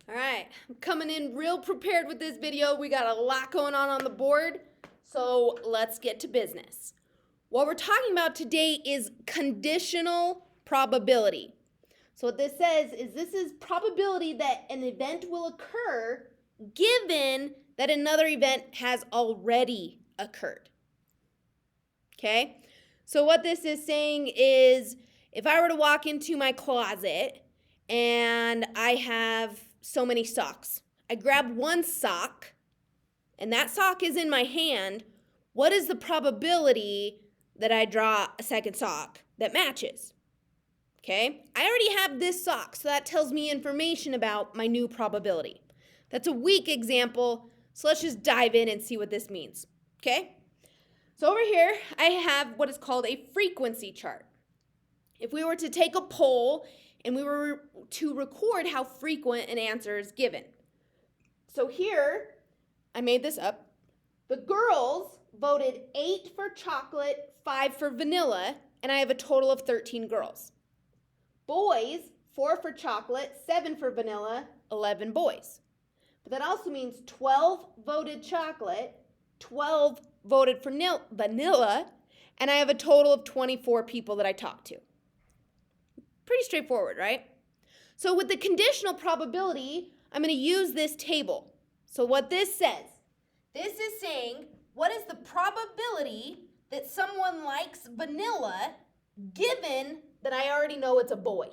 All right, I'm coming in real prepared with this video. We got a lot going on the board, so let's get to business. What we're talking about today is conditional probability. So what this says is this is probability that an event will occur given that another event has already occurred. Okay? So what this is saying is if I were to walk into my closet and I have so many socks, I grab one sock and that sock is in my hand, what is the probability that I draw a second sock that matches? Okay, I already have this sock, so that tells me information about my new probability. That's a weak example, so let's just dive in and see what this means. Okay, so over here, I have what is called a frequency chart. If we were to take a poll and we were to record how frequent an answer is given. So here, I made this up. The girls voted 8 for chocolate, 5 for vanilla, and I have a total of 13 girls. Boys, 4 for chocolate, 7 for vanilla, 11 boys. But that also means 12 voted chocolate, 12 voted for vanilla, and I have a total of 24 people that I talked to. Pretty straightforward, right? So with the conditional probability, I'm going to use this table. So what this says, this is saying what is the probability that someone likes vanilla given that I already know it's a boy.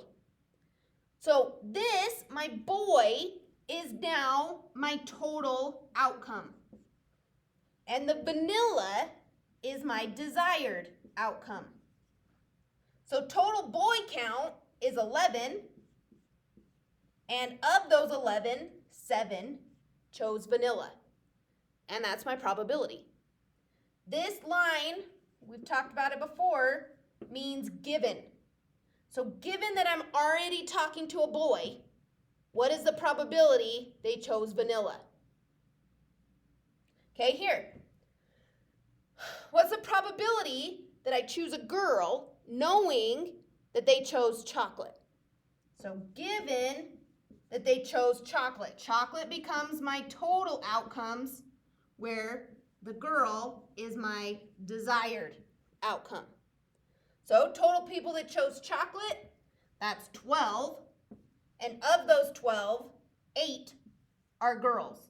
So this, my boy, is now my total outcome. And the vanilla is my desired outcome. So total boy count is 11. And of those 11, 7 chose vanilla. And that's my probability. This line, we've talked about it before, means given. So given that I'm already talking to a boy, what is the probability they chose vanilla? Okay, here. What's the probability that I choose a girl knowing that they chose chocolate? So given that they chose chocolate, chocolate becomes my total outcomes where the girl is my desired outcome. So total people that chose chocolate, that's 12. And of those 12, 8 are girls.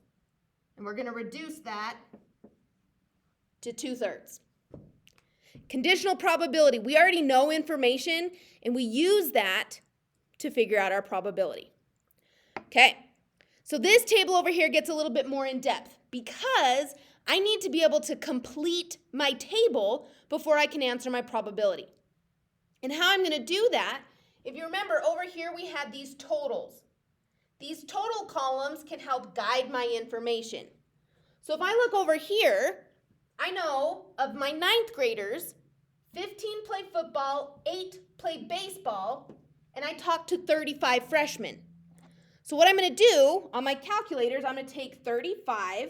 And we're going to reduce that to 2/3. Conditional probability. We already know information, and we use that to figure out our probability. Okay, so this table over here gets a little bit more in depth because I need to be able to complete my table before I can answer my probability. And how I'm going to do that, if you remember over here we had these totals. These total columns can help guide my information. So if I look over here, I know of my 9th graders, 15 play football, 8 play baseball, and I talked to 35 freshmen. So what I'm going to do on my calculators, I'm going to take 35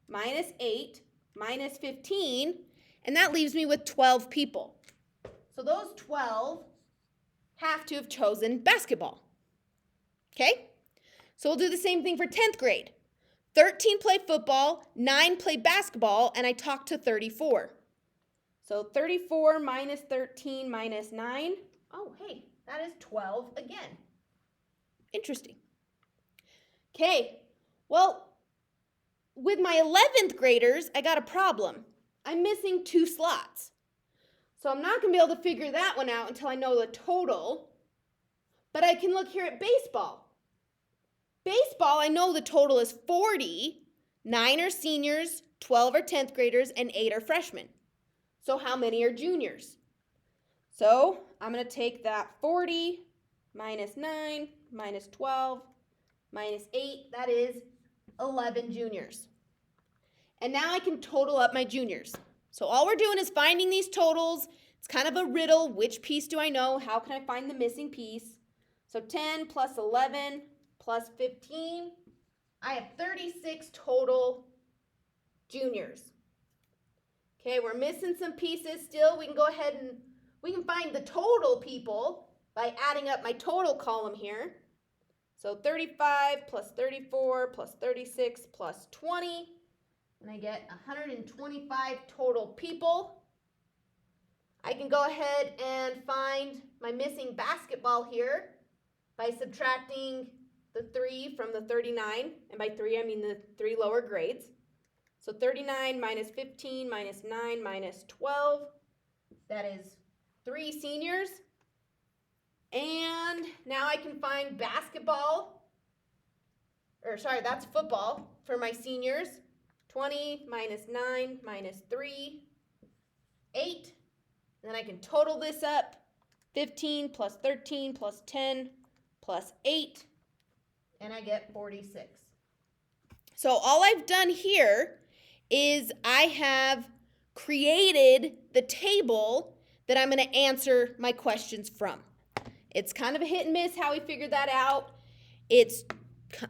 minus 8 minus 15, and that leaves me with 12 people. So those 12 have to have chosen basketball. Okay? So we'll do the same thing for 10th grade. 13 play football, 9 play basketball, and I talked to 34. So 34 minus 13 minus 9. Oh, hey, that is 12 again. Interesting. Okay, well, with my 11th graders, I got a problem. I'm missing 2 slots. So I'm not going to be able to figure that one out until I know the total. But I can look here at baseball. Baseball, I know the total is 40. 9 are seniors, 12 are 10th graders, and 8 are freshmen. So how many are juniors? So I'm going to take that 40 minus 9 minus 12 minus 8. That is 11 juniors. And now I can total up my juniors. So all we're doing is finding these totals. It's kind of a riddle. Which piece do I know? How can I find the missing piece? So 10 plus 11 plus 15. I have 36 total juniors. Okay, we're missing some pieces still. We can go ahead and we can find the total people by adding up my total column here. So 35 plus 34 plus 36 plus 20. And I get 125 total people. I can go ahead and find my missing basketball here by subtracting the 3 from the 39. And by 3, I mean the 3 lower grades. So 39 minus 15 minus 9 minus 12. That is 3 seniors. And now I can find that's football for my seniors. 20 minus 9 minus 3, 8. And then I can total this up. 15 plus 13 plus 10 plus 8. And I get 46. So all I've done here is I have created the table that I'm going to answer my questions from. It's kind of a hit and miss how we figured that out. It's,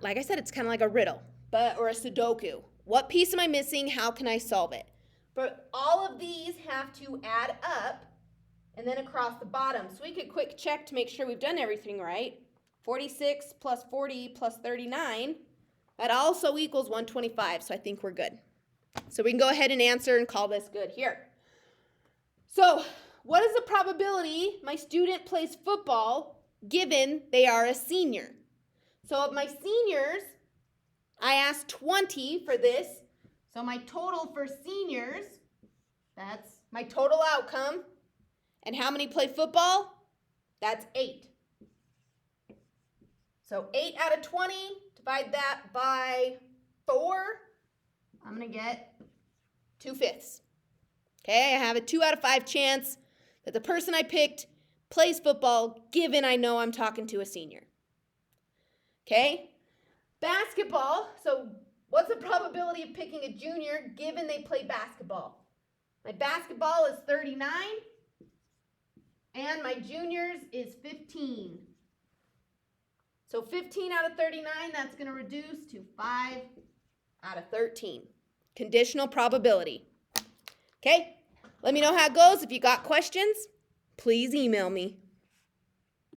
like I said, it's kind of like a riddle or a Sudoku. What piece am I missing? How can I solve it? But all of these have to add up and then across the bottom. So we could quick check to make sure we've done everything right. 46 plus 40 plus 39, that also equals 125, so I think we're good. So we can go ahead and answer and call this good here. So what is the probability my student plays football given they are a senior? So of my seniors, I asked 20 for this. So my total for seniors, that's my total outcome. And how many play football? That's 8. So 8 out of 20, divide that by 4, I'm going to get 2/5. Okay, I have a 2 out of 5 chance that the person I picked plays football, given I know I'm talking to a senior. Okay, basketball. So what's the probability of picking a junior given they play basketball? My basketball is 39, and my juniors is 15. So 15 out of 39, that's going to reduce to 5 out of 13. Conditional probability. Okay, let me know how it goes. If you got questions, please email me.